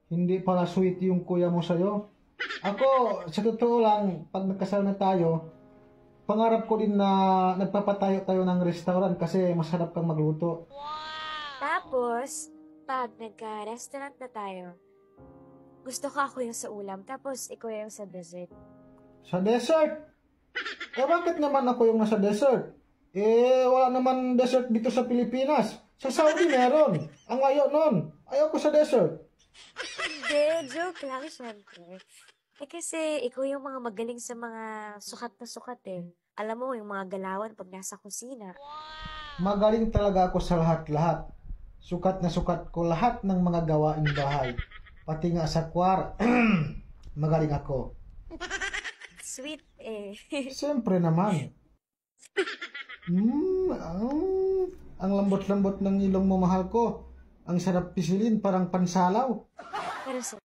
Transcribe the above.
Hindi para sweet yung kuya mo sa'yo. Ako, sa totoo lang, pag nagkasal na tayo, pangarap ko din na nagpapatayo tayo ng restaurant kasi masarap kang magluto. Tapos, pag nagka-restaurant na tayo, gusto ko ako yung sa ulam, tapos ikaw yung sa dessert. Sa dessert? Bakit naman ako yung nasa dessert? Wala naman dessert dito sa Pilipinas. Sa Saudi meron. Ang ayaw nun. Ayaw ko sa dessert. Hindi, joke lang, syempre. Kasi ikaw yung mga magaling sa mga sukat na sukat eh. Alam mo, yung mga galawan pag nasa kusina. Magaling talaga ako sa lahat-lahat. Sukat na sukat ko lahat ng mga gawaing bahay. Pati nga sa kwar. Magaling ako. Sweet eh. Siyempre naman. Ang lambot-lambot ng ilong mo, mahal ko. Ang sarap pisilin, parang pansalaw. Pero